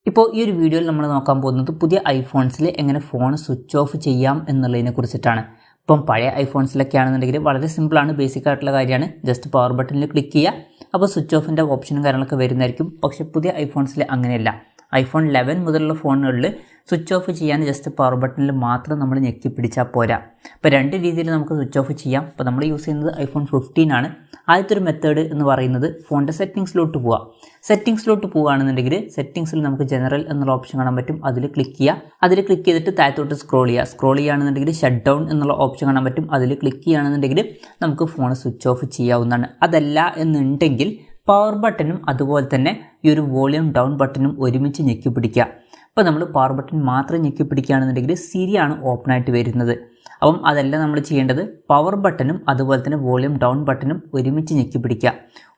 ഇപ്പോൾ ഈ ഒരു വീഡിയോയിൽ നമ്മൾ നോക്കാൻ പോകുന്നത് പുതിയ ഐഫോൺസിൽ എങ്ങനെ ഫോൺ സ്വിച്ച് ഓഫ് ചെയ്യാം എന്നുള്ളതിനെ കുറിച്ചിട്ടാണ്. ഇപ്പം പഴയ ഐഫോൺസിലൊക്കെ ആണെന്നുണ്ടെങ്കിൽ വളരെ സിമ്പിളാണ്, ബേസിക് ആയിട്ടുള്ള കാര്യമാണ്. ജസ്റ്റ് പവർ ബട്ടണിൽ ക്ലിക്ക് ചെയ്യുക, അപ്പോൾ സ്വിച്ച് ഓഫിൻ്റെ ഓപ്ഷനും കാര്യങ്ങളൊക്കെ വരുന്നതായിരിക്കും. പക്ഷേ പുതിയ ഐഫോൺസിൽ അങ്ങനെയല്ല. ഐഫോൺ 11 മുതലുള്ള ഫോണുകളിൽ സ്വിച്ച് ഓഫ് ചെയ്യാൻ ജസ്റ്റ് പവർ ബട്ടണിൽ മാത്രം നമ്മൾ ഞെക്കി പിടിച്ചാൽ പോരാ. ഇപ്പോൾ രണ്ട് രീതിയിൽ നമുക്ക് സ്വിച്ച് ഓഫ് ചെയ്യാം. ഇപ്പോൾ നമ്മൾ യൂസ് ചെയ്യുന്നത് ഐഫോൺ 15 ആണ്. ആദ്യത്തെ ഒരു മെത്തേഡ് എന്ന് പറയുന്നത് ഫോണിൻ്റെ സെറ്റിങ്സിലോട്ട് പോവുക. സെറ്റിങ്സിലോട്ട് പോവുകയാണെന്നുണ്ടെങ്കിൽ സെറ്റിങ്സിൽ നമുക്ക് ജനറൽ എന്നുള്ള ഓപ്ഷൻ കാണാൻ പറ്റും. അതിൽ ക്ലിക്ക് ചെയ്യുക. അതിൽ ക്ലിക്ക് ചെയ്തിട്ട് താഴത്തോട്ട് സ്ക്രോൾ ചെയ്യുകയാണെന്നുണ്ടെങ്കിൽ ഷട്ട് ഡൗൺ എന്നുള്ള ഓപ്ഷൻ കാണാൻ പറ്റും. അതിൽ ക്ലിക്ക് ചെയ്യുകയാണെന്നുണ്ടെങ്കിൽ നമുക്ക് ഫോൺ സ്വിച്ച് ഓഫ് ചെയ്യാവുന്നതാണ്. അതല്ല എന്നുണ്ടെങ്കിൽ പവർ ബട്ടണും അതുപോലെ തന്നെ ഈ ഒരു വോളിയം ഡൗൺ ബട്ടണും ഒരുമിച്ച് ഞെക്കി പിടിക്കുക. അപ്പോൾ നമ്മൾ പവർ ബട്ടൺ മാത്രം ഞെക്കി പിടിക്കുകയാണെന്നുണ്ടെങ്കിൽ സിരിയാണ് ഓപ്പണായിട്ട് വരുന്നത്. അപ്പം അതല്ല നമ്മൾ ചെയ്യേണ്ടത്, പവർ ബട്ടണും അതുപോലെ തന്നെ വോളിയം ഡൗൺ ബട്ടണും ഒരുമിച്ച് ഞെക്കി പിടിക്കുക.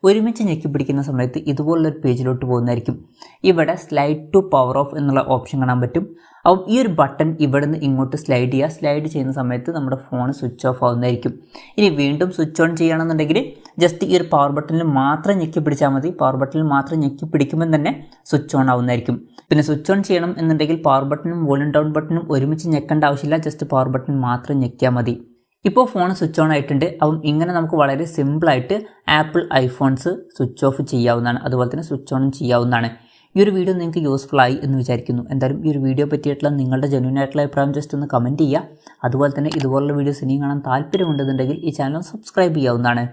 ഒരുമിച്ച് ഞെക്കി പിടിക്കുന്ന സമയത്ത് ഇതുപോലുള്ളൊരു പേജിലോട്ട് പോകുന്നതായിരിക്കും. ഇവിടെ സ്ലൈഡ് ടു പവർ ഓഫ് എന്നുള്ള ഓപ്ഷൻ കാണാൻ പറ്റും. അപ്പം ഈ ഒരു ബട്ടൺ ഇവിടെ നിന്ന് ഇങ്ങോട്ട് സ്ലൈഡ് ചെയ്യുക. സ്ലൈഡ് ചെയ്യുന്ന സമയത്ത് നമ്മുടെ ഫോൺ സ്വിച്ച് ഓഫ് ആവുന്നതായിരിക്കും. ഇനി വീണ്ടും സ്വിച്ച് ഓൺ ചെയ്യണമെന്നുണ്ടെങ്കിൽ ജസ്റ്റ് ഈ ഒരു പവർ ബട്ടണിൽ മാത്രം ഞെക്കി പിടിച്ചാൽ മതി. പവർ ബട്ടണിൽ മാത്രം ഞെക്കി പിടിക്കുമ്പോൾ തന്നെ സ്വിച്ച് ഓൺ ആവുന്നതായിരിക്കും. പിന്നെ സ്വിച്ച് ഓൺ ചെയ്യണം എന്നുണ്ടെങ്കിൽ പവർ ബട്ടണും വോളിയം ഡൗൺ ബട്ടണും ഒരുമിച്ച് ഞെക്കേണ്ട ആവശ്യമില്ല. ജസ്റ്റ് പവർ ബട്ടൺ മാത്രം ഞെക്കിയാൽ മതി. ഇപ്പോൾ ഫോൺ സ്വിച്ച് ഓൺ ആയിട്ടുണ്ട്. അപ്പം ഇങ്ങനെ നമുക്ക് വളരെ സിമ്പിളായിട്ട് ആപ്പിൾ ഐഫോൺസ് സ്വിച്ച് ഓഫ് ചെയ്യാവുന്നതാണ്, അതുപോലെ തന്നെ സ്വിച്ച് ഓൺ ചെയ്യാവുന്നതാണ്. ഈ ഒരു വീഡിയോ നിങ്ങൾക്ക് യൂസ്ഫുൾ ആയി എന്ന് വിചാരിക്കുന്നു. എന്തായാലും ഈ ഒരു വീഡിയോ പറ്റിയിട്ടുള്ള നിങ്ങളുടെ ജെന്യൂൻ ആയിട്ടുള്ള അഭിപ്രായം ജസ്റ്റ് ഒന്ന് കമൻറ്റ് ചെയ്യുക. അതുപോലെ തന്നെ ഇതുപോലുള്ള വീഡിയോസ് ഇനിയും കാണാൻ താല്പര്യമുണ്ടെന്നുണ്ടെങ്കിൽ ഈ ചാനൽ സബ്സ്ക്രൈബ് ചെയ്യാവുന്നതാണ്.